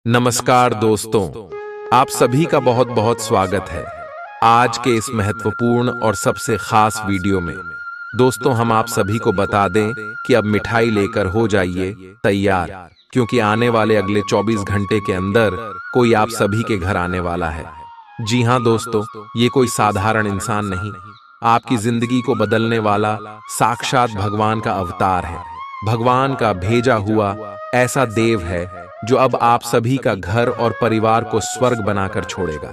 नमस्कार दोस्तों, आप सभी का बहुत बहुत स्वागत है आज के इस महत्वपूर्ण और सबसे खास वीडियो में। दोस्तों, हम आप सभी को बता दें कि अब मिठाई लेकर हो जाइए तैयार, क्योंकि आने वाले अगले 24 घंटे के अंदर कोई आप सभी के घर आने वाला है। जी हाँ दोस्तों, ये कोई साधारण इंसान नहीं, आपकी जिंदगी को बदलने वाला साक्षात भगवान का अवतार है। भगवान का भेजा हुआ ऐसा देव है जो अब आप सभी का घर और परिवार को स्वर्ग बनाकर छोड़ेगा।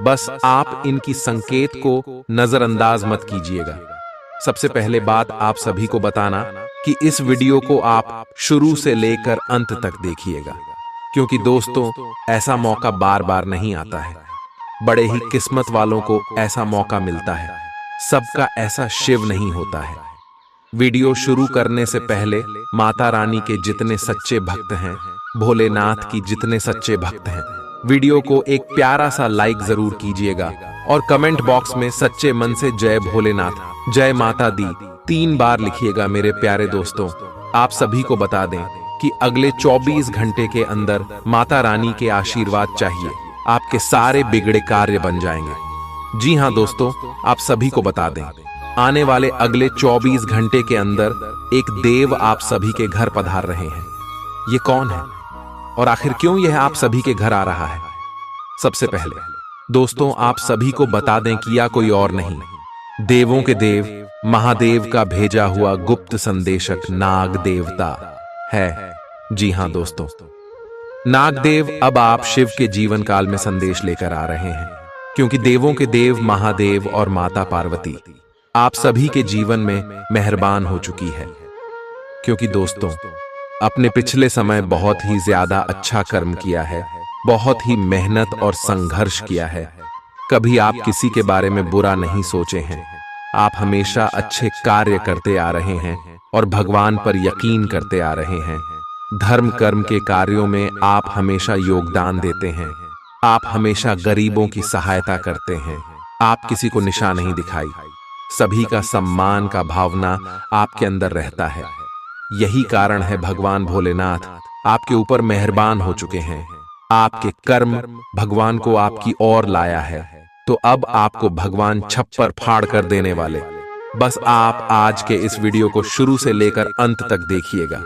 बस आप इनकी संकेत को नजरअंदाज मत कीजिएगा। सबसे पहले बात आप सभी को बताना कि इस वीडियो को आप शुरू से लेकर अंत तक देखिएगा, क्योंकि दोस्तों ऐसा मौका बार बार नहीं आता है। बड़े ही किस्मत वालों को ऐसा मौका मिलता है, सबका ऐसा शिव नहीं होता है। वीडियो शुरू करने से पहले माता रानी के जितने सच्चे भक्त हैं, भोलेनाथ की जितने सच्चे भक्त हैं, वीडियो को एक प्यारा सा लाइक जरूर कीजिएगा और कमेंट बॉक्स में सच्चे मन से जय भोलेनाथ, जय माता दी 3 बार लिखिएगा। मेरे प्यारे दोस्तों, आप सभी को बता दें कि अगले 24 घंटे के अंदर माता रानी के आशीर्वाद चाहिए, आपके सारे बिगड़े कार्य बन जाएंगे। जी हाँ दोस्तों, आप सभी को बता दें, आने वाले अगले 24 घंटे के अंदर एक देव आप सभी के घर पधार रहे हैं। ये कौन है और आखिर क्यों यह आप सभी के घर आ रहा है? सबसे पहले दोस्तों आप सभी को बता दें कि यह कोई और नहीं, देवों के देव महादेव का भेजा हुआ गुप्त संदेशक नाग देवता है। जी हाँ दोस्तों, नागदेव अब आप शिव के जीवन काल में संदेश लेकर आ रहे हैं, क्योंकि देवों के देव महादेव और माता पार्वती आप सभी के जीवन में मेहरबान हो चुकी है। क्योंकि दोस्तों अपने पिछले समय बहुत ही ज्यादा अच्छा कर्म किया है, बहुत ही मेहनत और संघर्ष किया है। कभी आप किसी के बारे में बुरा नहीं सोचे हैं, आप हमेशा अच्छे कार्य करते आ रहे हैं और भगवान पर यकीन करते आ रहे हैं। धर्म कर्म के कार्यों में आप हमेशा योगदान देते हैं, आप हमेशा गरीबों की सहायता करते हैं, आप किसी को निशा नहीं दिखाई, सभी का सम्मान का भावना आपके अंदर रहता है। यही कारण है भगवान भोलेनाथ आपके ऊपर मेहरबान हो चुके हैं। आपके कर्म भगवान को आपकी ओर लाया है, तो अब आपको भगवान छप्पर फाड़ कर देने वाले। बस आप आज के इस वीडियो को शुरू से लेकर अंत तक देखिएगा,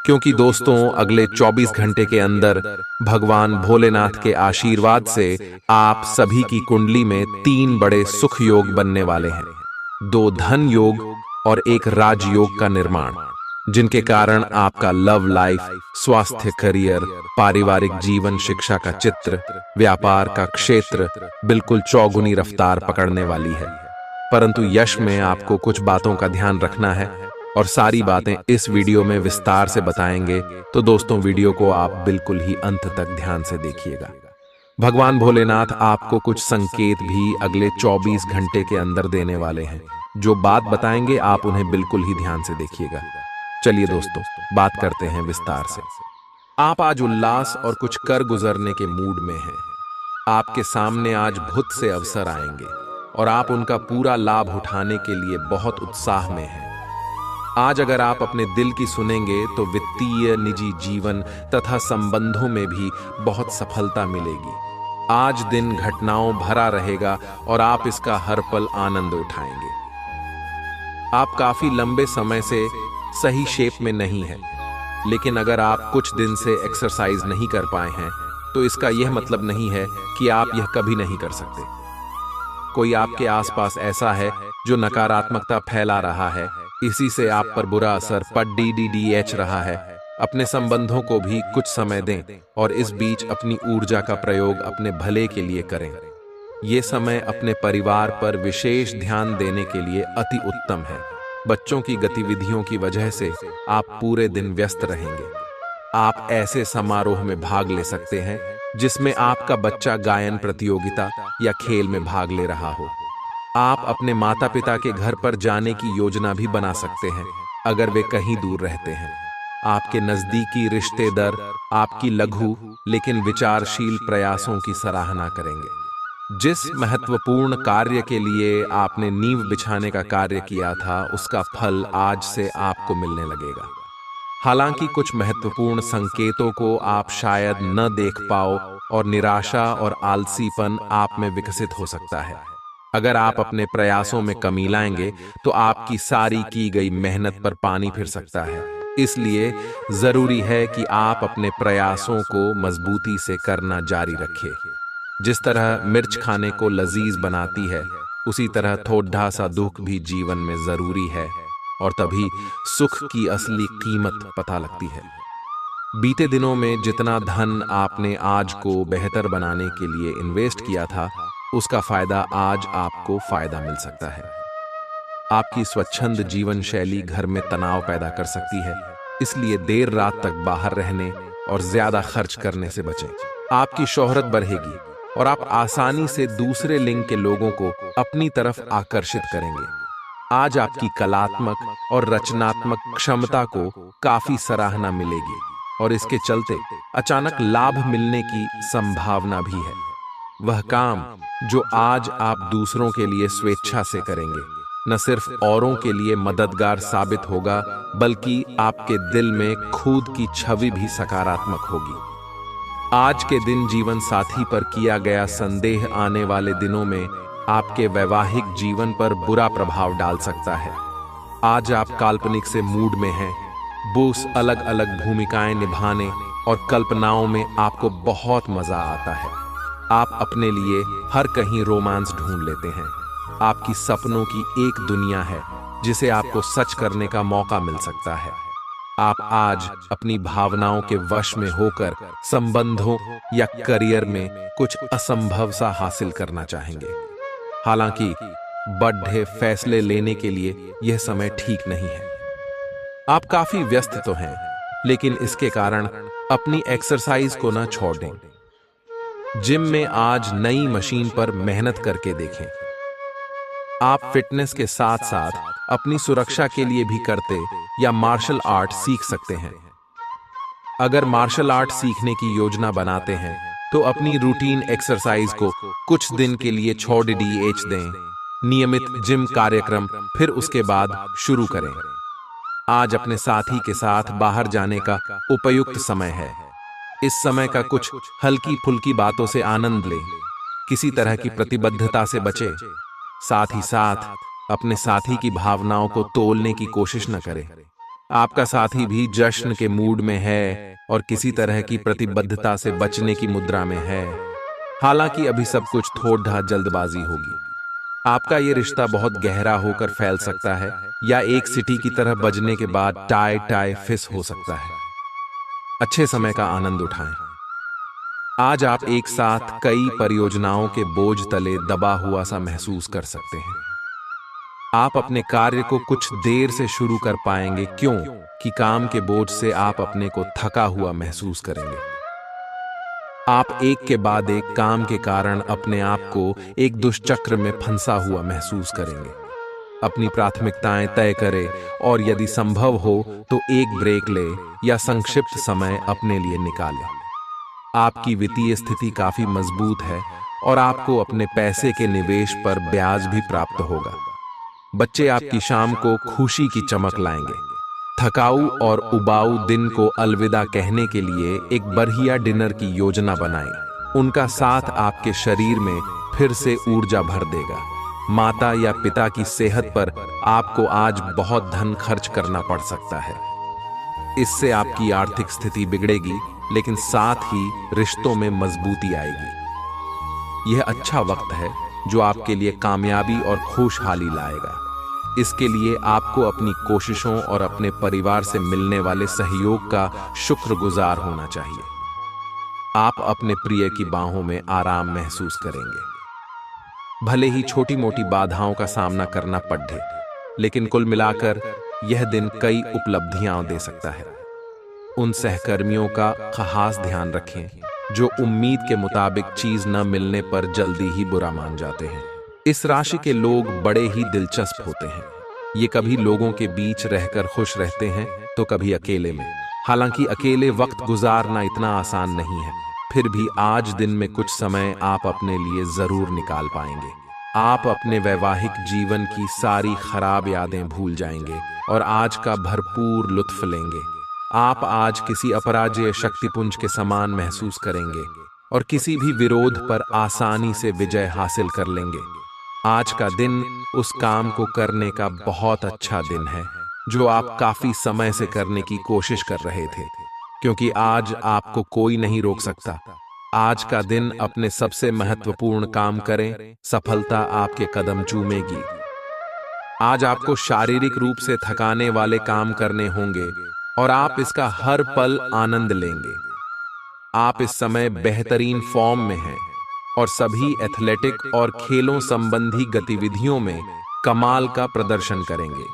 क्योंकि दोस्तों अगले 24 घंटे के अंदर भगवान भोलेनाथ के आशीर्वाद से आप सभी की कुंडली में 3 बड़े सुख योग बनने वाले हैं, 2 धन योग और 1 राजयोग का निर्माण, जिनके कारण आपका लव लाइफ, स्वास्थ्य, करियर, पारिवारिक जीवन, शिक्षा का चित्र, व्यापार का क्षेत्र बिल्कुल चौगुनी रफ्तार पकड़ने वाली है। परंतु यश में आपको कुछ बातों का ध्यान रखना है और सारी बातें इस वीडियो में विस्तार से बताएंगे, तो दोस्तों वीडियो को आप बिल्कुल ही अंत तक ध्यान से देखिएगा। भगवान भोलेनाथ आपको कुछ संकेत भी अगले 24 घंटे के अंदर देने वाले हैं। जो बात बताएंगे आप उन्हें बिल्कुल ही ध्यान से देखिएगा। चलिए दोस्तों बात करते हैं विस्तार से। आप आज उल्लास और कुछ कर गुजरने के मूड में हैं। आपके सामने आज भुत से अवसर आएंगे और आप उनका पूरा लाभ उठाने के लिए बहुत उत्साह में हैं। आज अगर आप अपने दिल की सुनेंगे तो वित्तीय, निजी जीवन तथा संबंधों में भी बहुत सफलता मिलेगी। आज दिन घटनाओं भरा रहेगा और आप इसका हर पल आनंद उठाएंगे। आप काफी लंबे समय से सही शेप में नहीं है, लेकिन अगर आप कुछ दिन से एक्सरसाइज नहीं कर पाए हैं तो इसका यह मतलब नहीं है कि आप यह कभी नहीं कर सकते। कोई आपके आसपास ऐसा है जो नकारात्मकता फैला रहा है, इसी से आप पर बुरा असर पड़ रहा है। अपने संबंधों को भी कुछ समय दें और इस बीच अपनी ऊर्जा का प्रयोग अपने भले के लिए करें। ये समय अपने परिवार पर विशेष ध्यान देने के लिए अति उत्तम है। बच्चों की गतिविधियों की वजह से आप पूरे दिन व्यस्त रहेंगे। आप ऐसे समारोह में भाग ले सकते हैं जिसमें आपका बच्चा गायन प्रतियोगिता या खेल में भाग ले रहा हो। आप अपने माता पिता के घर पर जाने की योजना भी बना सकते हैं अगर वे कहीं दूर रहते हैं। आपके नजदीकी रिश्तेदार आपकी लघु लेकिन विचारशील प्रयासों की सराहना करेंगे। जिस महत्वपूर्ण कार्य के लिए आपने नींव बिछाने का कार्य किया था, उसका फल आज से आपको मिलने लगेगा। हालांकि कुछ महत्वपूर्ण संकेतों को आप शायद न देख पाओ और निराशा और आलसीपन आप में विकसित हो सकता है। अगर आप अपने प्रयासों में कमी लाएंगे तो आपकी सारी की गई मेहनत पर पानी फिर सकता है। इसलिए जरूरी है कि आप अपने प्रयासों को मजबूती से करना जारी रखें। जिस तरह मिर्च खाने को लजीज बनाती है, उसी तरह थोड़ा सा दुख भी जीवन में जरूरी है, और तभी सुख की असली कीमत पता लगती है। बीते दिनों में जितना धन आपने आज को बेहतर बनाने के लिए इन्वेस्ट किया था, उसका फायदा आज आपको फायदा मिल सकता है। आपकी स्वच्छंद जीवन शैली घर में तनाव पैदा कर सकती है, इसलिए देर रात तक बाहर रहने और ज्यादा खर्च करने से बचें। आपकी शोहरत बढ़ेगी और आप आसानी से दूसरे लिंग के लोगों को अपनी तरफ आकर्षित करेंगे। आज आपकी कलात्मक और रचनात्मक क्षमता को काफी सराहना मिलेगी और इसके चलते अचानक लाभ मिलने की संभावना भी है। वह काम जो आज आप दूसरों के लिए स्वेच्छा से करेंगे, न सिर्फ औरों के लिए मददगार साबित होगा, बल्कि आपके दिल में खुद की छवि भी सकारात्मक होगी। आज के दिन जीवन साथी पर किया गया संदेह आने वाले दिनों में आपके वैवाहिक जीवन पर बुरा प्रभाव डाल सकता है। आज आप काल्पनिक से मूड में हैं, बोस अलग अलग भूमिकाएं निभाने और कल्पनाओं में आपको बहुत मजा आता है। आप अपने लिए हर कहीं रोमांस ढूंढ लेते हैं। आपकी सपनों की एक दुनिया है जिसे आपको सच करने का मौका मिल सकता है। आप आज अपनी भावनाओं के वश में होकर संबंधों या करियर में कुछ असंभव सा हासिल करना चाहेंगे। हालांकि बड़े फैसले लेने के लिए यह समय ठीक नहीं है। आप काफी व्यस्त तो हैं, लेकिन इसके कारण अपनी एक्सरसाइज को ना छोड़ दें। जिम में आज नई मशीन पर मेहनत करके देखें। आप फिटनेस के साथ साथ अपनी सुरक्षा के लिए भी करते या मार्शल आर्ट सीख सकते हैं। अगर मार्शल आर्ट सीखने की योजना बनाते हैं तो अपनी रूटीन एक्सरसाइज को कुछ दिन के लिए छोड़ दें। नियमित जिम कार्यक्रम फिर उसके बाद शुरू करें। आज अपने साथी के साथ बाहर जाने का उपयुक्त समय है। इस समय का कुछ हल्की फुल्की बातों से आनंद लें। किसी तरह की प्रतिबद्धता से बचें। साथ ही साथ अपने साथी की भावनाओं को तोलने की कोशिश न करें। आपका साथी भी जश्न के मूड में है और किसी तरह की प्रतिबद्धता से बचने की मुद्रा में है। हालांकि अभी सब कुछ थोड़ा जल्दबाजी होगी। आपका ये रिश्ता बहुत गहरा होकर फैल सकता है या एक सिटी की तरह बजने के बाद टाई फिस हो सकता है। अच्छे समय का आनंद उठाएं। आज आप एक साथ कई परियोजनाओं के बोझ तले दबा हुआ सा महसूस कर सकते हैं। आप अपने कार्य को कुछ देर से शुरू कर पाएंगे, क्यों कि काम के बोझ से आप अपने को थका हुआ महसूस करेंगे। आप एक के बाद एक काम के कारण अपने आप को एक दुष्चक्र में फंसा हुआ महसूस करेंगे। अपनी प्राथमिकताएं तय करें और यदि संभव हो तो एक ब्रेक ले या संक्षिप्त समय अपने लिए निकालें। आपकी वित्तीय स्थिति काफी मजबूत है और आपको अपने पैसे के निवेश पर ब्याज भी प्राप्त होगा। बच्चे आपकी शाम को खुशी की चमक लाएंगे। थकाऊ और उबाऊ दिन को अलविदा कहने के लिए एक बढ़िया डिनर की योजना बनाएं। उनका साथ आपके शरीर में फिर से ऊर्जा भर देगा। माता या पिता की सेहत पर आपको आज बहुत धन खर्च करना पड़ सकता है। इससे आपकी आर्थिक स्थिति बिगड़ेगी, लेकिन साथ ही रिश्तों में मजबूती आएगी। यह अच्छा वक्त है जो आपके लिए कामयाबी और खुशहाली लाएगा। इसके लिए आपको अपनी कोशिशों और अपने परिवार से मिलने वाले सहयोग का शुक्रगुजार होना चाहिए। आप अपने प्रिय की बाहों में आराम महसूस करेंगे। भले ही छोटी मोटी बाधाओं का सामना करना पड़े, लेकिन कुल मिलाकर यह दिन कई उपलब्धियां दे सकता है। उन सहकर्मियों का खास ध्यान रखें जो उम्मीद के मुताबिक चीज न मिलने पर जल्दी ही बुरा मान जाते हैं। इस राशि के लोग बड़े ही दिलचस्प होते हैं। ये कभी लोगों के बीच रहकर खुश रहते हैं तो कभी अकेले में। हालांकि अकेले वक्त गुजारना इतना आसान नहीं है, फिर भी आज दिन में कुछ समय आप अपने लिए जरूर निकाल पाएंगे। आप अपने वैवाहिक जीवन की सारी खराब यादें भूल जाएंगे और आज का भरपूर लुत्फ लेंगे। आप आज किसी अपराजेय शक्तिपुंज के समान महसूस करेंगे और किसी भी विरोध पर आसानी से विजय हासिल कर लेंगे। आज का दिन उस काम को करने का बहुत अच्छा दिन है जो आप काफी समय से करने की कोशिश कर रहे थे, क्योंकि आज आपको कोई नहीं रोक सकता। आज का दिन अपने सबसे महत्वपूर्ण काम करें, सफलता आपके कदम चूमेगी। आज आपको शारीरिक रूप से थकाने वाले काम करने होंगे और आप इसका हर पल आनंद लेंगे। आप इस समय बेहतरीन फॉर्म में हैं और सभी एथलेटिक और खेलों संबंधी गतिविधियों में कमाल का प्रदर्शन करेंगे।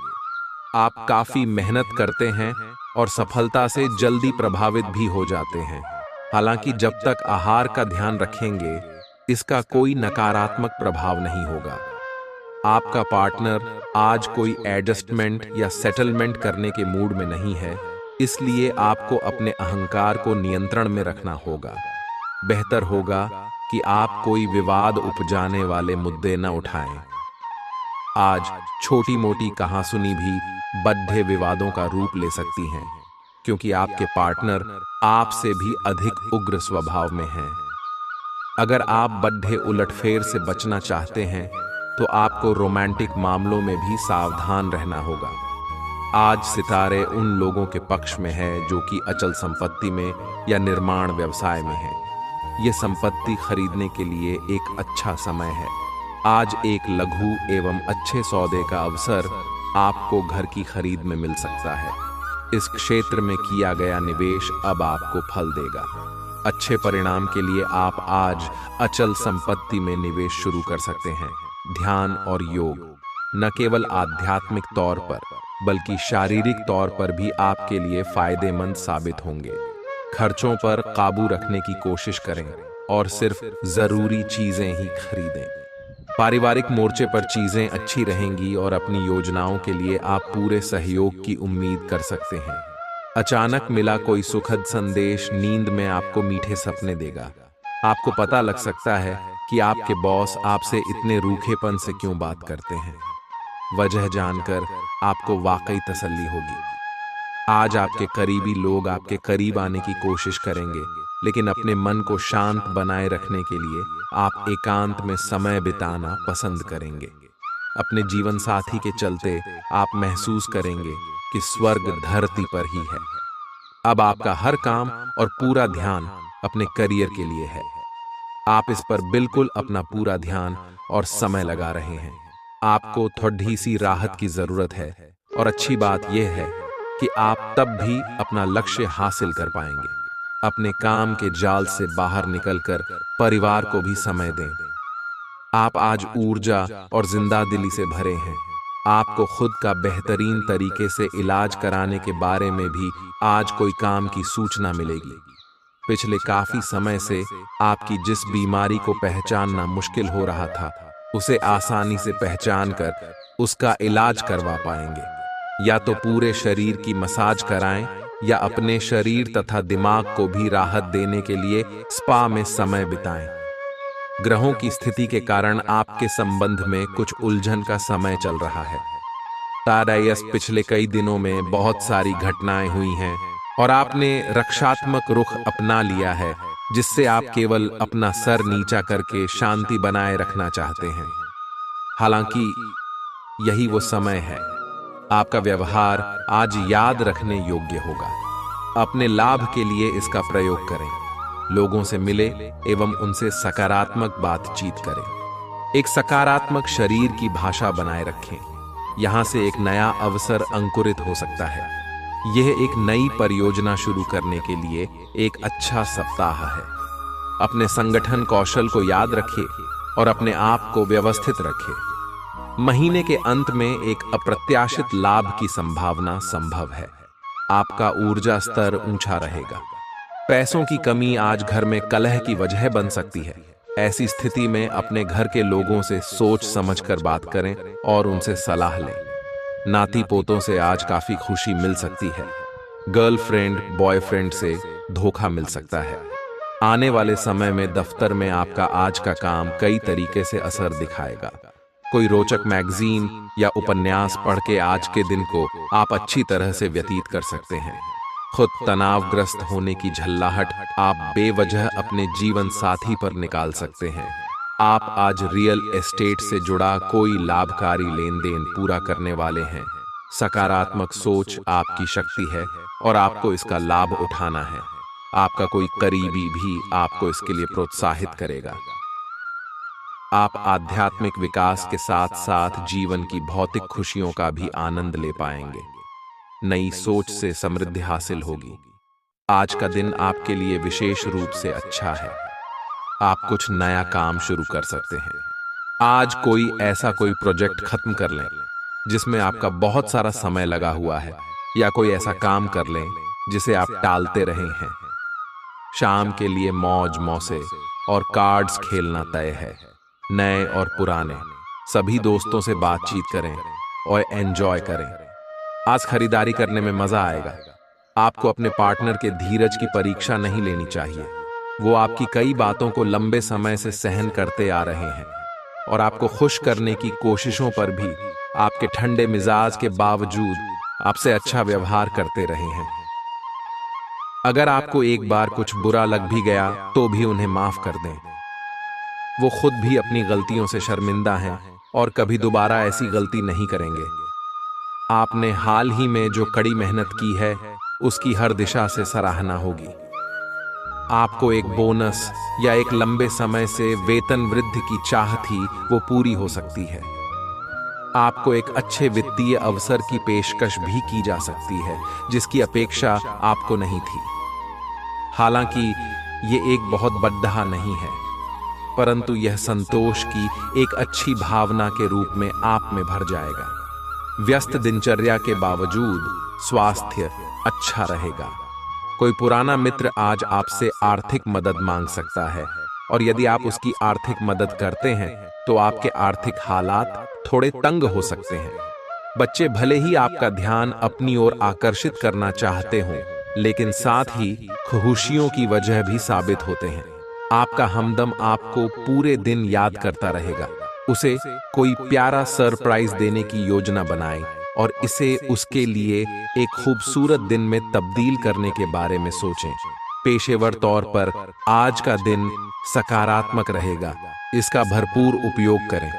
आप काफी मेहनत करते हैं और सफलता से जल्दी प्रभावित भी हो जाते हैं। हालांकि जब तक आहार का ध्यान रखेंगे, इसका कोई नकारात्मक प्रभाव नहीं होगा। आपका पार्टनर आज कोई एडजस्टमेंट या सेटलमेंट करने के मूड में नहीं है, इसलिए आपको अपने अहंकार को नियंत्रण में रखना होगा। बेहतर होगा कि आप कोई विवाद उपजाने वाले मुद्दे न उठाएं। आज छोटी मोटी कहासुनी भी बड़े विवादों का रूप ले सकती हैं, क्योंकि आपके पार्टनर आपसे भी अधिक उग्र स्वभाव में हैं। अगर आप बड़े उलटफेर से बचना चाहते हैं, तो आपको रोमांटिक मामलों में भी सावधान रहना होगा। आज सितारे उन लोगों के पक्ष में है जो कि अचल संपत्ति में या निर्माण व्यवसाय में है। ये संपत्ति खरीदने के लिए एक अच्छा समय है। आज एक लघु एवं अच्छे सौदे का अवसर आपको घर की खरीद में मिल सकता है। इस क्षेत्र में किया गया निवेश अब आपको फल देगा। अच्छे परिणाम के लिए आप आज अचल संपत्ति में निवेश शुरू कर सकते हैं। ध्यान और योग न केवल आध्यात्मिक तौर पर बल्कि शारीरिक तौर पर भी आपके लिए फायदेमंद साबित होंगे। खर्चों पर काबू रखने की कोशिश करें और सिर्फ जरूरी चीजें ही खरीदें। पारिवारिक मोर्चे पर चीजें अच्छी रहेंगी और अपनी योजनाओं के लिए आप पूरे सहयोग की उम्मीद कर सकते हैं। अचानक मिला कोई सुखद संदेश नींद में आपको मीठे सपने देगा। आपको पता लग सकता है कि आपके बॉस आपसे इतने रूखेपन से क्यों बात करते हैं। वजह जानकर आपको वाकई तसल्ली होगी। आज आपके करीबी लोग आपके करीब आने की कोशिश करेंगे, लेकिन अपने मन को शांत बनाए रखने के लिए आप एकांत में समय बिताना पसंद करेंगे। अपने जीवन साथी के चलते आप महसूस करेंगे कि स्वर्ग धरती पर ही है। अब आपका हर काम और पूरा ध्यान अपने करियर के लिए है। आप इस पर बिल्कुल अपना पूरा ध्यान और समय लगा रहे हैं। आपको थोड़ी सी राहत की जरूरत है और अच्छी बात यह है कि आप तब भी अपना लक्ष्य हासिल कर पाएंगे। अपने काम के जाल से बाहर निकलकर परिवार को भी समय दें। आप आज ऊर्जा और जिंदादिली से भरे हैं। आपको खुद का बेहतरीन तरीके से इलाज कराने के बारे में भी आज कोई काम की सूचना मिलेगी। पिछले काफी समय से आपकी जिस बीमारी को पहचानना मुश्किल हो रहा था, उसे आसानी से पहचान कर उसका इलाज करवा पाएंगे। या तो पूरे शरीर की मसाज कराएं या अपने शरीर तथा दिमाग को भी राहत देने के लिए स्पा में समय बिताएं। ग्रहों की स्थिति के कारण आपके संबंध में कुछ उलझन का समय चल रहा है। तारायस पिछले कई दिनों में बहुत सारी घटनाएं हुई हैं और आपने रक्षात्मक रुख अपना लिया है, जिससे आप केवल अपना सर नीचा करके शांति बनाए रखना चाहते हैं। हालांकि यही वो समय है। आपका व्यवहार आज याद रखने योग्य होगा। अपने लाभ के लिए इसका प्रयोग करें। लोगों से मिले एवं उनसे सकारात्मक बातचीत करें। एक सकारात्मक शरीर की भाषा बनाए रखें। यहां से एक नया अवसर अंकुरित हो सकता है। यह एक नई परियोजना शुरू करने के लिए एक अच्छा सप्ताह है। अपने संगठन कौशल को याद रखें और अपने आप को व्यवस्थित रखें। महीने के अंत में एक अप्रत्याशित लाभ की संभावना संभव है। आपका ऊर्जा स्तर ऊंचा रहेगा। पैसों की कमी आज घर में कलह की वजह बन सकती है। ऐसी स्थिति में अपने घर के लोगों से सोच समझकर बात करें और उनसे सलाह लें। नाती पोतों से आज काफी खुशी मिल सकती है। गर्लफ्रेंड बॉयफ्रेंड से धोखा मिल सकता है। आने वाले समय में दफ्तर में आपका आज का काम कई तरीके से असर दिखाएगा। कोई रोचक मैगजीन या उपन्यास पढ़ के आज के दिन को आप अच्छी तरह से व्यतीत कर सकते हैं। खुद तनावग्रस्त होने की झल्लाहट आप बेवजह अपने जीवन साथी पर निकाल सकते हैं। आप आज रियल एस्टेट से जुड़ा कोई लाभकारी लेन देन पूरा करने वाले हैं। सकारात्मक सोच आपकी शक्ति है और आपको इसका लाभ उठाना है। आपका कोई करीबी भी आपको इसके लिए प्रोत्साहित करेगा। आप आध्यात्मिक विकास के साथ साथ जीवन की भौतिक खुशियों का भी आनंद ले पाएंगे। नई सोच से समृद्धि हासिल होगी। आज का दिन आपके लिए विशेष रूप से अच्छा है। आप कुछ नया काम शुरू कर सकते हैं। आज कोई प्रोजेक्ट खत्म कर लें जिसमें आपका बहुत सारा समय लगा हुआ है, या कोई ऐसा काम कर लें जिसे आप टालते रहे हैं। शाम के लिए मौज मौसे और कार्ड्स खेलना तय है। नए और पुराने सभी दोस्तों से बातचीत करें और एंजॉय करें। आज खरीदारी करने में मजा आएगा। आपको अपने पार्टनर के धीरज की परीक्षा नहीं लेनी चाहिए। वो आपकी कई बातों को लंबे समय से सहन करते आ रहे हैं और आपको खुश करने की कोशिशों पर भी आपके ठंडे मिजाज के बावजूद आपसे अच्छा व्यवहार करते रहे हैं। अगर आपको एक बार कुछ बुरा लग भी गया तो भी उन्हें माफ कर दें। वो खुद भी अपनी गलतियों से शर्मिंदा हैं और कभी दोबारा ऐसी गलती नहीं करेंगे। आपने हाल ही में जो कड़ी मेहनत की है उसकी हर दिशा से सराहना होगी। आपको एक बोनस या एक लंबे समय से वेतन वृद्धि की चाह थी, वो पूरी हो सकती है। आपको एक अच्छे वित्तीय अवसर की पेशकश भी की जा सकती है जिसकी अपेक्षा आपको नहीं थी। हालांकि ये एक बहुत बड़ा नहीं है, परंतु यह संतोष की एक अच्छी भावना के रूप में आप में भर जाएगा। व्यस्त दिनचर्या के बावजूद स्वास्थ्य अच्छा रहेगा। कोई पुराना मित्र आज आपसे आर्थिक मदद मांग सकता है और यदि आप उसकी आर्थिक मदद करते हैं तो आपके आर्थिक हालात थोड़े तंग हो सकते हैं। बच्चे भले ही आपका ध्यान अपनी ओर आकर्षित करना चाहते हों, लेकिन साथ ही खुशियों की वजह भी साबित होते हैं। आपका हमदम आपको पूरे दिन याद करता रहेगा। उसे कोई प्यारा सरप्राइज देने की योजना बनाएं और इसे उसके लिए एक खूबसूरत दिन में तब्दील करने के बारे में सोचें। पेशेवर तौर पर आज का दिन सकारात्मक रहेगा, इसका भरपूर उपयोग करें।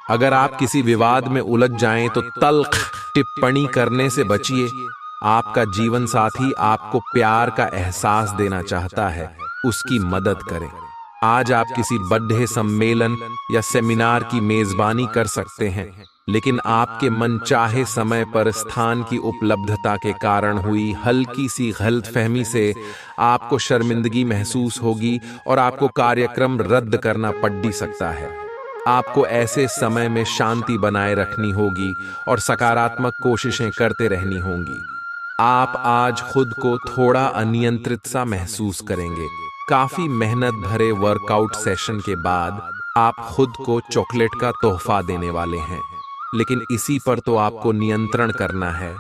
अगर आप किसी विवाद में उलझ जाएं तो तल्ख टिप्पणी करने से बचिए। आपका जीवन साथी आपको प्यार का एहसास देना चाहता है, उसकी मदद करें। आज आप किसी बर्थडे सम्मेलन या सेमिनार की मेजबानी कर सकते हैं, लेकिन आपके मनचाहे समय पर स्थान की उपलब्धता के कारण हुई हल्की सी गलतफहमी से आपको शर्मिंदगी महसूस होगी और आपको कार्यक्रम रद्द करना पड़ भी सकता है। आपको ऐसे समय में शांति बनाए रखनी होगी और सकारात्मक कोशिशें करते रहनी होंगी। आप आज खुद को थोड़ा अनियंत्रित सा महसूस करेंगे। काफी मेहनत भरे वर्कआउट सेशन के बाद आप खुद को चॉकलेट का तोहफा देने वाले हैं, लेकिन इसी पर तो आपको नियंत्रण करना है।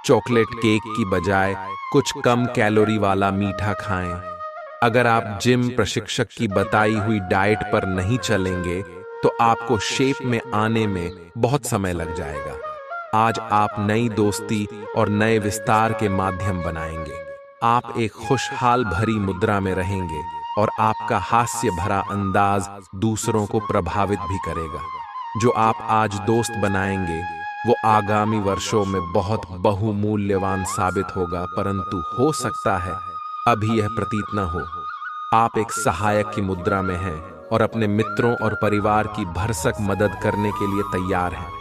चॉकलेट केक की बजाय कुछ कम कैलोरी वाला मीठा खाएं। अगर आप जिम प्रशिक्षक की बताई हुई डाइट पर नहीं चलेंगे तो आपको शेप में आने में बहुत समय लग जाएगा। आज आप नई दोस्ती और नए विस्तार के माध्यम बनाएंगे। आप एक खुशहाल भरी मुद्रा में रहेंगे और आपका हास्य भरा अंदाज दूसरों को प्रभावित भी करेगा। जो आप आज दोस्त बनाएंगे वो आगामी वर्षों में बहुत बहुमूल्यवान साबित होगा, परंतु हो सकता है अभी यह प्रतीत न हो। आप एक सहायक की मुद्रा में हैं और अपने मित्रों और परिवार की भरसक मदद करने के लिए तैयार हैं।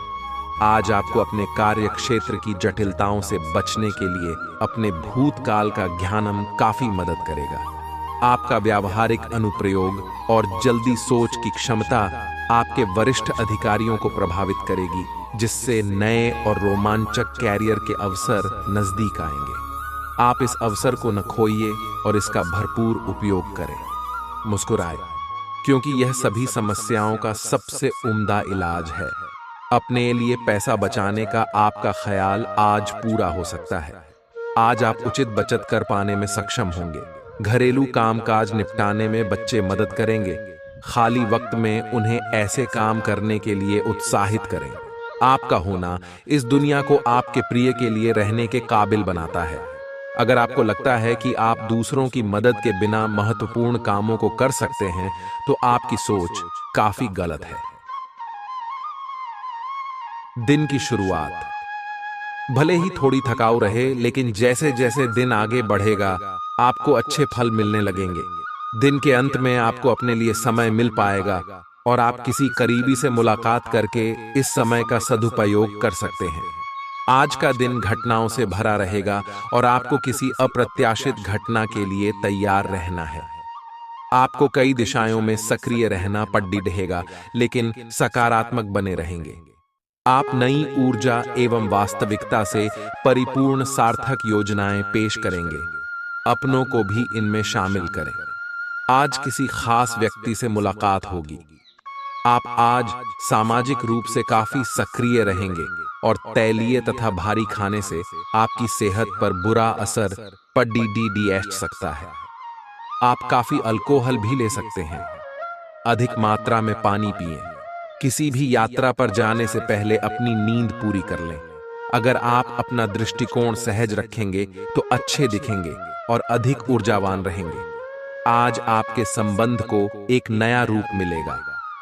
आज आपको अपने कार्य क्षेत्र की जटिलताओं से बचने के लिए अपने भूतकाल का ज्ञानम काफी मदद करेगा। आपका व्यावहारिक अनुप्रयोग और जल्दी सोच की क्षमता आपके वरिष्ठ अधिकारियों को प्रभावित करेगी, जिससे नए और रोमांचक कैरियर के अवसर नजदीक आएंगे। आप इस अवसर को न खोइए और इसका भरपूर उपयोग करें। मुस्कुराएं, क्योंकि यह सभी समस्याओं का सबसे उम्दा इलाज है। अपने लिए पैसा बचाने का आपका ख्याल आज पूरा हो सकता है। आज आप उचित बचत कर पाने में सक्षम होंगे। घरेलू कामकाज निपटाने में बच्चे मदद करेंगे। खाली वक्त में उन्हें ऐसे काम करने के लिए उत्साहित करें। आपका होना इस दुनिया को आपके प्रिय के लिए रहने के काबिल बनाता है। अगर आपको लगता है कि आप दूसरों की मदद के बिना महत्वपूर्ण कामों को कर सकते हैं, तो आपकी सोच काफी गलत है। दिन की शुरुआत भले ही थोड़ी थकाऊ रहे, लेकिन जैसे जैसे दिन आगे बढ़ेगा आपको अच्छे फल मिलने लगेंगे। दिन के अंत में आपको अपने लिए समय मिल पाएगा और आप किसी करीबी से मुलाकात करके इस समय का सदुपयोग कर सकते हैं। आज का दिन घटनाओं से भरा रहेगा और आपको किसी अप्रत्याशित घटना के लिए तैयार रहना है। आपको कई दिशाओं में सक्रिय रहना पड़ेगा, लेकिन सकारात्मक बने रहेंगे। आप नई ऊर्जा एवं वास्तविकता से परिपूर्ण सार्थक योजनाएं पेश करेंगे। अपनों को भी इनमें शामिल करें। आज किसी खास व्यक्ति से मुलाकात होगी। आप आज सामाजिक रूप से काफी सक्रिय रहेंगे और तैलीय तथा भारी खाने से आपकी सेहत पर बुरा असर पड़ सकता है। आप काफी अल्कोहल भी ले सकते हैं। अधिक मात्रा में पानी पिएं। किसी भी यात्रा पर जाने से पहले अपनी नींद पूरी कर लें। अगर आप अपना दृष्टिकोण सहज रखेंगे तो अच्छे दिखेंगे और अधिक ऊर्जावान रहेंगे। आज आपके संबंध को एक नया रूप मिलेगा।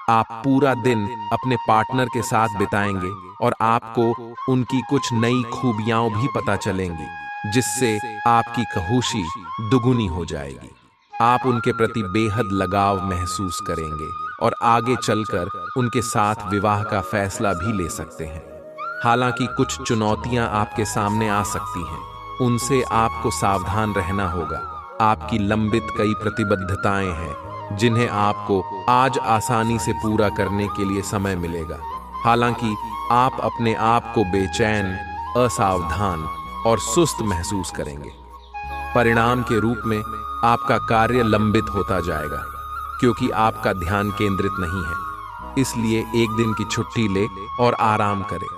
आप पूरा दिन अपने पार्टनर के साथ बिताएंगे और आपको उनकी कुछ नई खूबियां भी पता चलेंगी, जिससे आपकी खुशी दुगुनी हो जाएगी। आप उनके प्रति बेहद लगाव महसूस करेंगे और आगे चलकर उनके साथ विवाह का फैसला भी ले सकते हैं। हालांकि कुछ चुनौतियां आपके सामने आ सकती हैं, उनसे आपको सावधान रहना होगा। आपकी लंबित कई प्रतिबद्धताएं हैं जिन्हें आपको आज आसानी से पूरा करने के लिए समय मिलेगा। हालांकि आप अपने आप को बेचैन, असावधान और सुस्त महसूस करेंगे। परिणाम के रूप में आपका कार्य लंबित होता जाएगा क्योंकि आपका ध्यान केंद्रित नहीं है। इसलिए एक दिन की छुट्टी ले और आराम करें।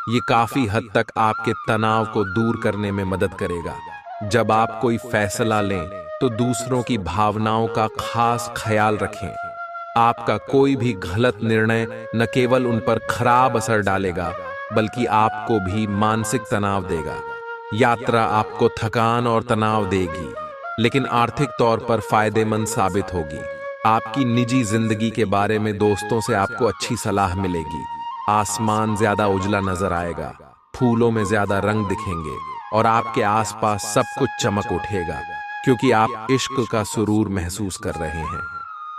ये काफी हद तक आपके तनाव को दूर करने में मदद करेगा। जब आप कोई फैसला लें तो दूसरों की भावनाओं का खास ख्याल रखें। आपका कोई भी गलत निर्णय न केवल उन पर खराब असर डालेगा, बल्कि आपको भी मानसिक तनाव देगा। यात्रा आपको थकान और तनाव देगी, लेकिन आर्थिक तौर पर फायदेमंद साबित होगी। आपकी निजी जिंदगी के बारे में दोस्तों से आपको अच्छी सलाह मिलेगी। आसमान ज्यादा उजला नजर आएगा, फूलों में ज्यादा रंग दिखेंगे और आपके आसपास सब कुछ चमक उठेगा क्योंकि आप इश्क का सुरूर महसूस कर रहे हैं।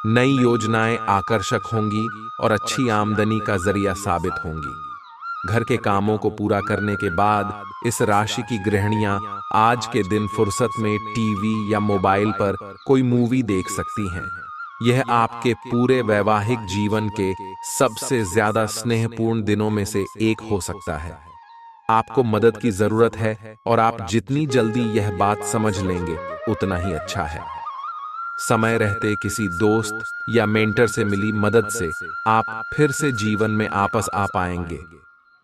नई योजनाएं आकर्षक होंगी और अच्छी आमदनी का जरिया साबित होंगी। घर के कामों को पूरा करने के बाद इस राशि की गृहिणियां आज के दिन फुर्सत में टीवी या मोबाइल पर कोई मूवी देख सकती हैं। यह आपके पूरे वैवाहिक जीवन के सबसे ज्यादा स्नेहपूर्ण दिनों में से एक हो सकता है। आपको मदद की जरूरत है और आप जितनी जल्दी यह बात समझ लेंगे उतना ही अच्छा है। समय रहते किसी दोस्त या मेंटर से मिली मदद से आप फिर से जीवन में आपस आ पाएंगे।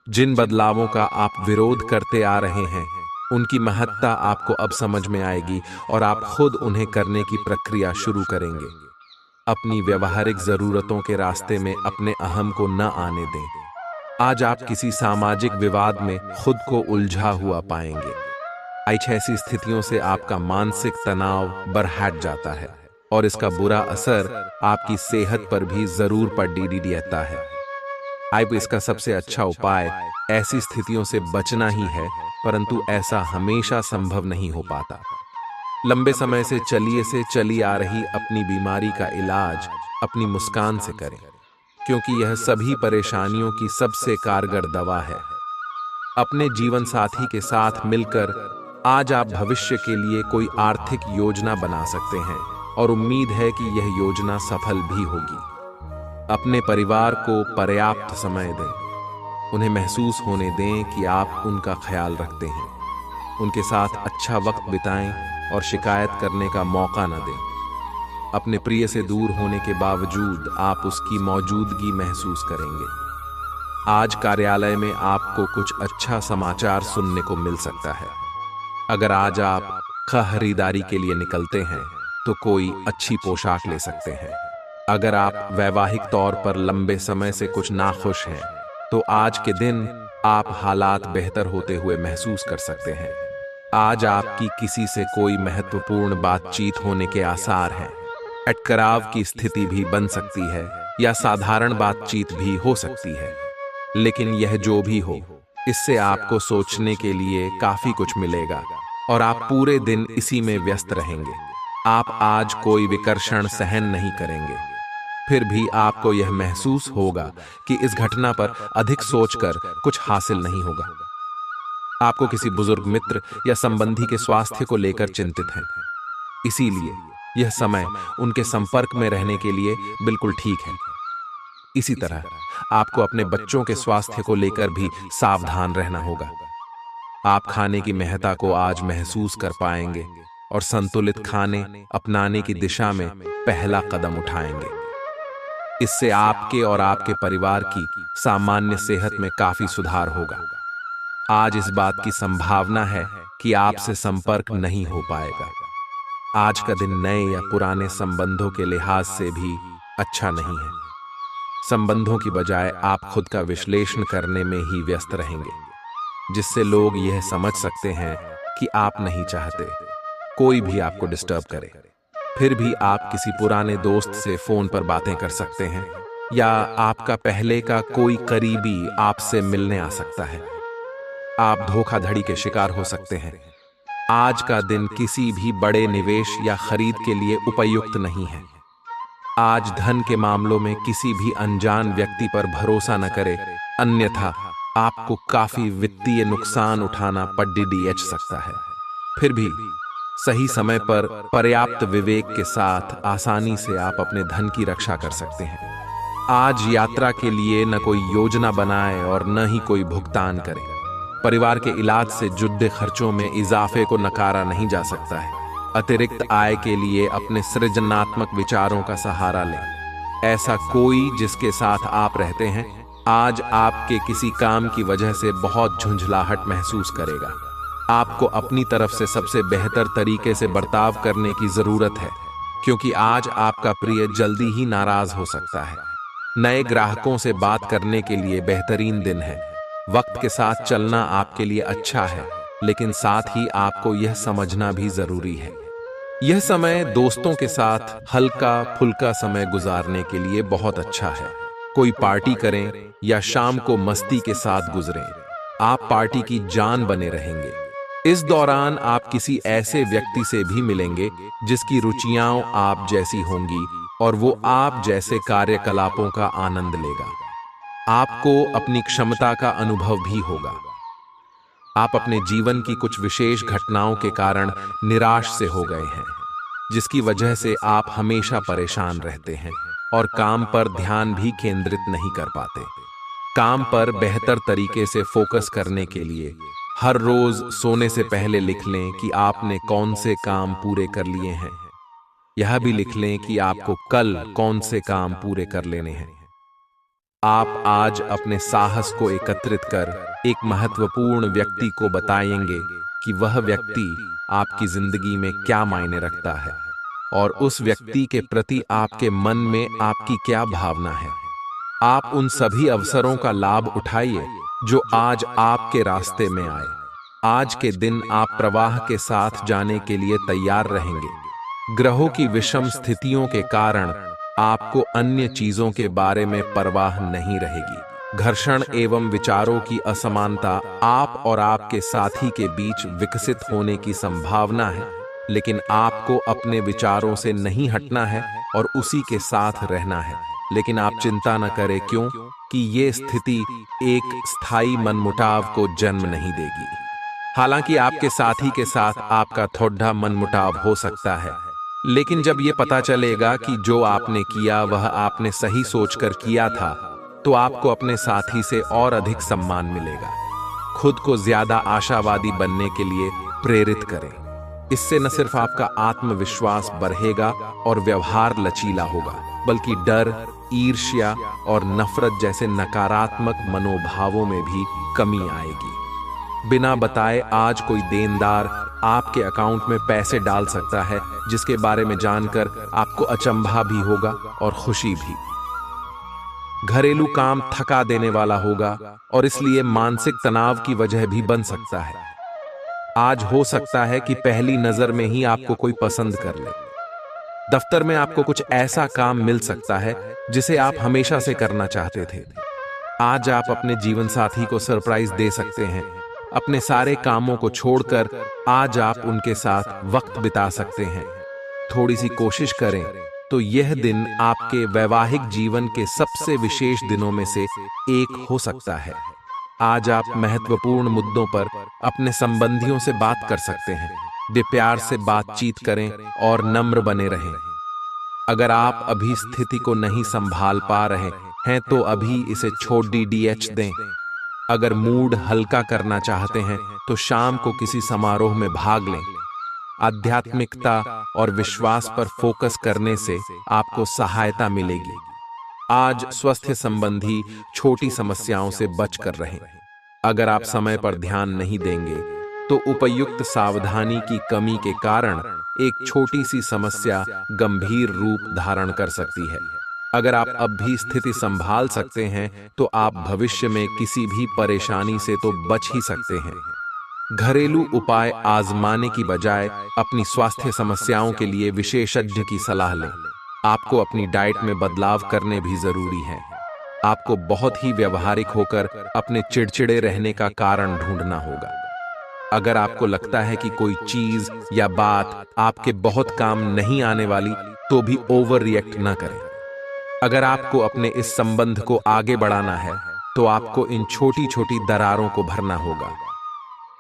जिन बदलावों का आप विरोध करते आ रहे हैं, उनकी महत्ता आपको अब समझ में आएगी और आप खुद उन्हें करने की प्रक्रिया शुरू करेंगे। अपनी व्यवहारिक जरूरतों के रास्ते में अपने अहम को न आने दें। आज आप किसी सामाजिक विवाद में खुद को उलझा हुआ पाएंगे। ऐसी स्थितियों से आपका मानसिक तनाव बढ़ जाता है और इसका बुरा असर आपकी सेहत पर भी जरूर पड़ता है। इसका सबसे अच्छा उपाय ऐसी स्थितियों से बचना ही है, परंतु ऐसा हमेशा संभव नहीं हो पाता। लंबे समय से चली आ रही अपनी बीमारी का इलाज अपनी मुस्कान से करें, क्योंकि यह सभी परेशानियों की सबसे कारगर दवा है। अपने जीवन साथी के साथ मिलकर आज आप भविष्य के लिए कोई आर्थिक योजना बना सकते हैं और उम्मीद है कि यह योजना सफल भी होगी। अपने परिवार को पर्याप्त समय दें। उन्हें महसूस होने दें कि आप उनका ख्याल रखते हैं। उनके साथ अच्छा वक्त बिताएं और शिकायत करने का मौका न दें। अपने प्रिय से दूर होने के बावजूद आप उसकी मौजूदगी महसूस करेंगे। आज कार्यालय में आपको कुछ अच्छा समाचार सुनने को मिल सकता है। अगर आज आप खरीदारी के लिए निकलते हैं तो कोई अच्छी पोशाक ले सकते हैं। अगर आप वैवाहिक तौर पर लंबे समय से कुछ नाखुश हैं, तो आज के दिन आप हालात बेहतर होते हुए महसूस कर सकते हैं। आज आपकी किसी से कोई महत्वपूर्ण बातचीत होने के आसार हैं। अटकराव की स्थिति भी बन सकती है या साधारण बातचीत भी हो सकती है। लेकिन यह जो भी हो, इससे आपको सोचने के लिए काफी कुछ मिलेगा और आप पूरे दिन इसी में व्यस्त रहेंगे। आप आज कोई विकर्षण सहन नहीं करेंगे। फिर भी आपको यह महसूस होगा कि इस घटना पर अधिक सोचकर कुछ हासिल नहीं होगा। आपको किसी बुजुर्ग मित्र या संबंधी के स्वास्थ्य को लेकर चिंतित हैं। इसीलिए यह समय उनके संपर्क में रहने के लिए बिल्कुल ठीक है। इसी तरह आपको अपने बच्चों के स्वास्थ्य को लेकर भी सावधान रहना होगा। आप खाने की महत्ता को आज महसूस कर पाएंगे और संतुलित खाने अपनाने की दिशा में पहला कदम उठाएंगे। इससे आपके और आपके परिवार की सामान्य सेहत में काफी सुधार होगा। आज इस बात की संभावना है कि आपसे संपर्क नहीं हो पाएगा। आज का दिन नए या पुराने संबंधों के लिहाज से भी अच्छा नहीं है। संबंधों की बजाय आप खुद का विश्लेषण करने में ही व्यस्त रहेंगे, जिससे लोग यह समझ सकते हैं कि आप नहीं चाहते कोई भी आपको डिस्टर्ब करे। फिर भी आप किसी पुराने दोस्त से फोन पर बातें कर सकते हैं या आपका पहले का कोई करीबी आपसे मिलने आ सकता है। आप धोखाधड़ी के शिकार हो सकते हैं। आज का दिन किसी भी बड़े निवेश या खरीद के लिए उपयुक्त नहीं है। आज धन के मामलों में किसी भी अनजान व्यक्ति पर भरोसा न करें, अन्यथा आपको काफी वित्तीय नुकसान उठाना पड़ सकता है। फिर भी सही समय पर पर्याप्त विवेक के साथ आसानी से आप अपने धन की रक्षा कर सकते हैं। आज यात्रा के लिए न कोई योजना बनाएं और न ही कोई भुगतान करें। परिवार के इलाज से जुड़े खर्चों में इजाफे को नकारा नहीं जा सकता है। अतिरिक्त आय के लिए अपने सृजनात्मक विचारों का सहारा लें। ऐसा कोई जिसके साथ आप रहते हैं आज आपके किसी काम की वजह से बहुत झुंझलाहट महसूस करेगा। आपको अपनी तरफ से सबसे बेहतर तरीके से बर्ताव करने की जरूरत है, क्योंकि आज आपका प्रिय जल्दी ही नाराज हो सकता है। नए ग्राहकों से बात करने के लिए बेहतरीन दिन है। वक्त के साथ चलना आपके लिए अच्छा है, लेकिन साथ ही आपको यह समझना भी जरूरी है। यह समय दोस्तों के साथ हल्का फुल्का समय गुजारने के लिए बहुत अच्छा है। कोई पार्टी करें या शाम को मस्ती के साथ गुजरें। आप पार्टी की जान बने रहेंगे। इस दौरान आप किसी ऐसे व्यक्ति से भी मिलेंगे जिसकी रुचियां आप जैसी होंगी और वो आप जैसे कार्यकलापों का आनंद लेगा। आपको अपनी क्षमता का अनुभव भी होगा। आप अपने जीवन की कुछ विशेष घटनाओं के कारण निराश से हो गए हैं, जिसकी वजह से आप हमेशा परेशान रहते हैं और काम पर ध्यान भी केंद्रित नहीं कर पाते। काम पर बेहतर तरीके से फोकस करने के लिए हर रोज सोने से पहले लिख लें कि आपने कौन से काम पूरे कर लिए हैं। यह भी लिख लें कि आपको कल कौन से काम पूरे कर लेने हैं। आप आज अपने साहस को एकत्रित कर एक महत्वपूर्ण व्यक्ति को बताएंगे कि वह व्यक्ति आपकी जिंदगी में क्या मायने रखता है और उस व्यक्ति के प्रति आपके मन में आपकी क्या भावना है। आप उन सभी अवसरों का लाभ उठाइए जो आज आपके रास्ते में आए। आज के दिन आप प्रवाह के साथ जाने के लिए तैयार रहेंगे। ग्रहों की विषम स्थितियों के कारण आपको अन्य चीजों के बारे में परवाह नहीं रहेगी। घर्षण एवं विचारों की असमानता आप और आपके साथी के बीच विकसित होने की संभावना है, लेकिन आपको अपने विचारों से नहीं हटना है और उसी के साथ रहना है। लेकिन आप चिंता न करें, क्यों कि ये स्थिति एक स्थायी मनमुटाव को जन्म नहीं देगी। हालांकि आपके साथी के साथ आपका थोड़ा मनमुटाव हो सकता है, लेकिन जब ये पता चलेगा कि जो आपने किया वह आपने सही सोचकर किया था, तो आपको अपने साथी से और अधिक सम्मान मिलेगा। खुद को ज्यादा आशावादी बनने के लिए प्रेरित करें। इससे न सिर्फ आपका आत्मविश्वास बढ़ेगा और व्यवहार लचीला होगा, बल्कि डर, ईर्ष्या और नफरत जैसे नकारात्मक मनोभावों में भी कमी आएगी। बिना बताए आज कोई देनदार आपके अकाउंट में पैसे डाल सकता है, जिसके बारे में जानकर आपको अचंभा भी होगा और खुशी भी। घरेलू काम थका देने वाला होगा और इसलिए मानसिक तनाव की वजह भी बन सकता है। आज हो सकता है कि पहली नजर में ही आपको कोई पसंद कर ले। दफ्तर में आपको कुछ ऐसा काम मिल सकता है जिसे आप हमेशा से करना चाहते थे। आज आप अपने जीवन साथी को सरप्राइज दे सकते हैं। अपने सारे कामों को छोड़कर आज आप उनके साथ वक्त बिता सकते हैं। थोड़ी सी कोशिश करें तो यह दिन आपके वैवाहिक जीवन के सबसे विशेष दिनों में से एक हो सकता है। आज आप महत्वपूर्ण मुद्दों पर अपने संबंधियों से बात कर सकते हैं। वे प्यार से बातचीत करें और नम्र बने रहें। अगर आप अभी स्थिति को नहीं संभाल पा रहे हैं तो अभी इसे छोड़ DDH दें। अगर मूड हल्का करना चाहते हैं तो शाम को किसी समारोह में भाग लें। आध्यात्मिकता और विश्वास पर फोकस करने से आपको सहायता मिलेगी। आज स्वास्थ्य संबंधी छोटी समस्याओं से बचकर रहें। अगर आप समय पर ध्यान नहीं देंगे तो उपयुक्त सावधानी की कमी के कारण एक छोटी सी समस्या गंभीर रूप धारण कर सकती है। अगर आप अब भी स्थिति संभाल सकते हैं तो आप भविष्य में किसी भी परेशानी से तो बच ही सकते हैं। घरेलू उपाय आजमाने की बजाय अपनी स्वास्थ्य समस्याओं के लिए विशेषज्ञ की सलाह लें। आपको अपनी डाइट में बदलाव करने भी जरूरी है। आपको बहुत ही व्यवहारिक होकर अपने चिड़चिड़े रहने का कारण ढूंढना होगा। अगर आपको लगता है कि कोई चीज या बात आपके बहुत काम नहीं आने वाली तो भी ओवर रिएक्ट न करें। अगर आपको अपने इस संबंध को आगे बढ़ाना है तो आपको इन छोटी छोटी दरारों को भरना होगा।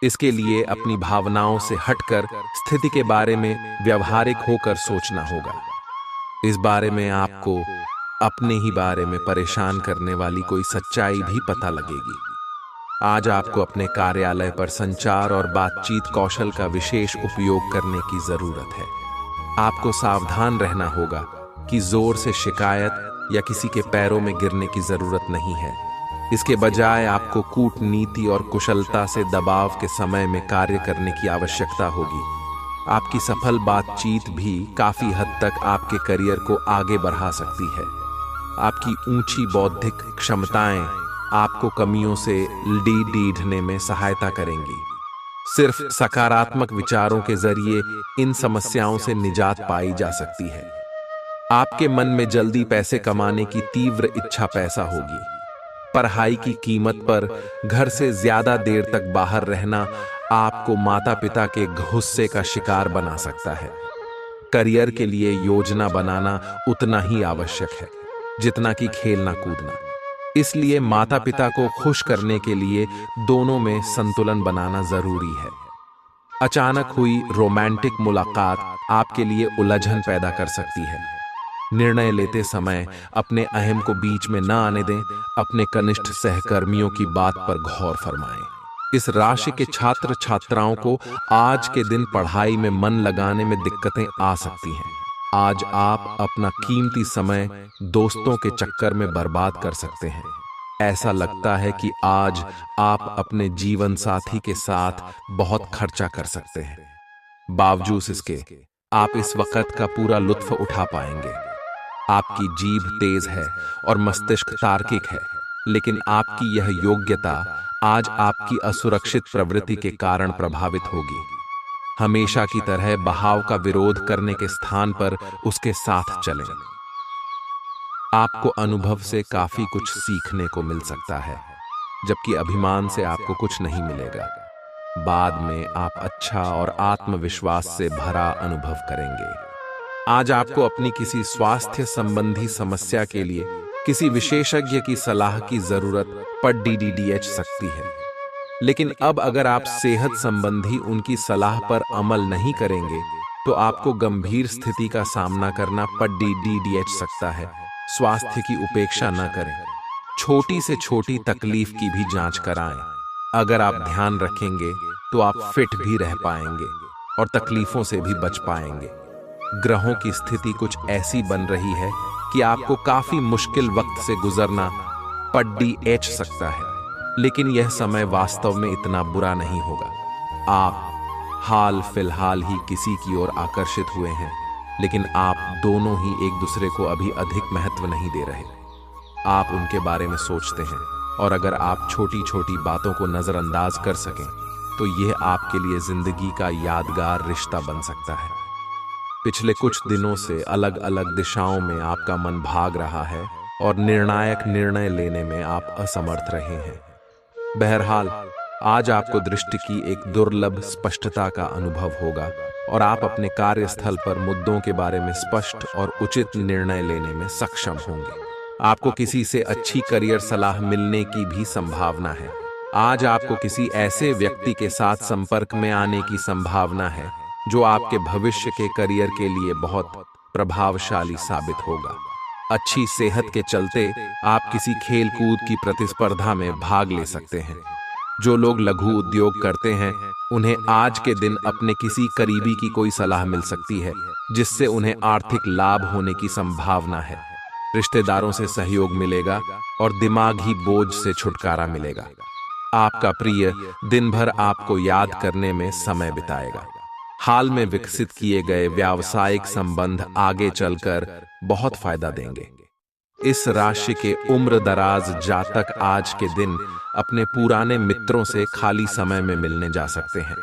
इसके लिए अपनी भावनाओं से हटकर स्थिति के बारे में व्यवहारिक होकर सोचना होगा। इस बारे में आपको अपने ही बारे में परेशान करने वाली कोई सच्चाई भी पता लगेगी। आज आपको अपने कार्यालय पर संचार और बातचीत कौशल का विशेष उपयोग करने की जरूरत है। आपको सावधान रहना होगा कि जोर से शिकायत या किसी के पैरों में गिरने की जरूरत नहीं है। इसके बजाय आपको कूटनीति और कुशलता से दबाव के समय में कार्य करने की आवश्यकता होगी। आपकी सफल बातचीत भी काफी हद तक आपके करियर को आगे बढ़ा सकती है। आपकी ऊंची बौद्धिक क्षमताएं आपको कमियों से ढीढ़ने में सहायता करेंगी। सिर्फ सकारात्मक विचारों के जरिए इन समस्याओं से निजात पाई जा सकती है। आपके मन में जल्दी पैसे कमाने की तीव्र इच्छा पैदा होगी। पढ़ाई की कीमत पर घर से ज्यादा देर तक बाहर रहना आपको माता पिता के गुस्से का शिकार बना सकता है। करियर के लिए योजना बनाना उतना ही आवश्यक है जितना कि खेलना कूदना। इसलिए माता पिता को खुश करने के लिए दोनों में संतुलन बनाना जरूरी है। अचानक हुई रोमांटिक मुलाकात आपके लिए उलझन पैदा कर सकती है। निर्णय लेते समय अपने अहम को बीच में न आने दें। अपने कनिष्ठ सहकर्मियों की बात पर गौर फरमाएं। इस राशि के छात्र छात्राओं को आज के दिन पढ़ाई में मन लगाने में दिक्कतें आ सकती हैं। आज आप अपना कीमती समय दोस्तों के चक्कर में बर्बाद कर सकते हैं। ऐसा लगता है कि आज आप अपने जीवन साथी के साथ बहुत खर्चा कर सकते हैं। बावजूद इसके आप इस वक्त का पूरा लुत्फ उठा पाएंगे। आपकी जीभ तेज है और मस्तिष्क तार्किक है, लेकिन आपकी यह योग्यता आज आपकी असुरक्षित प्रवृत्ति के कारण प्रभावित होगी। हमेशा की तरह बहाव का विरोध करने के स्थान पर उसके साथ चलें। आपको अनुभव से काफी कुछ सीखने को मिल सकता है, जबकि अभिमान से आपको कुछ नहीं मिलेगा। बाद में आप अच्छा और आत्मविश्वास से भरा अनुभव करेंगे। आज आपको अपनी किसी स्वास्थ्य संबंधी समस्या के लिए किसी विशेषज्ञ की सलाह की जरूरत पड़ DDH सकती है। लेकिन अब अगर आप सेहत संबंधी उनकी सलाह पर अमल नहीं करेंगे तो आपको गंभीर स्थिति का सामना करना पड़ DDH सकता है। स्वास्थ्य की उपेक्षा न करें। छोटी से छोटी तकलीफ की भी जांच कराएं। अगर आप ध्यान रखेंगे तो आप फिट भी रह पाएंगे और तकलीफों से भी बच पाएंगे। ग्रहों की स्थिति कुछ ऐसी बन रही है कि आपको काफी मुश्किल वक्त से गुजरना पड़ DH सकता है, लेकिन यह समय वास्तव में इतना बुरा नहीं होगा। आप हाल फिलहाल ही किसी की ओर आकर्षित हुए हैं, लेकिन आप दोनों ही एक दूसरे को अभी अधिक महत्व नहीं दे रहे। आप उनके बारे में सोचते हैं और अगर आप छोटी छोटी बातों को नजरअंदाज कर सकें तो यह आपके लिए जिंदगी का यादगार रिश्ता बन सकता है। पिछले कुछ दिनों से अलग अलग दिशाओं में आपका मन भाग रहा है और निर्णायक निर्णय लेने में आप असमर्थ रहे हैं। बहरहाल, आज आपको दृष्टि की एक दुर्लभ स्पष्टता का अनुभव होगा और आप अपने कार्यस्थल पर मुद्दों के बारे में स्पष्ट और उचित निर्णय लेने में सक्षम होंगे। आपको किसी से अच्छी करियर सलाह मिलने की भी संभावना है। आज आपको किसी ऐसे व्यक्ति के साथ संपर्क में आने की संभावना है जो आपके भविष्य के करियर के लिए बहुत प्रभावशाली साबित होगा। अच्छी सेहत के चलते आप किसी खेल कूद की प्रतिस्पर्धा में भाग ले सकते हैं। जो लोग लघु उद्योग करते हैं, उन्हें आज के दिन अपने किसी करीबी की कोई सलाह मिल सकती है जिससे उन्हें आर्थिक लाभ होने की संभावना है। रिश्तेदारों से सहयोग मिलेगा और दिमागी बोझ से छुटकारा मिलेगा। आपका प्रिय दिन भर आपको याद करने में समय बिताएगा। हाल में विकसित किए गए व्यावसायिक संबंध आगे चलकर बहुत फायदा देंगे। इस राशि के उम्र दराज जातक आज के दिन अपने पुराने मित्रों से खाली समय में मिलने जा सकते हैं।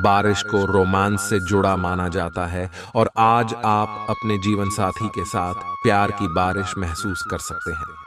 बारिश को रोमांस से जुड़ा माना जाता है और आज आप अपने जीवन साथी के साथ प्यार की बारिश महसूस कर सकते हैं।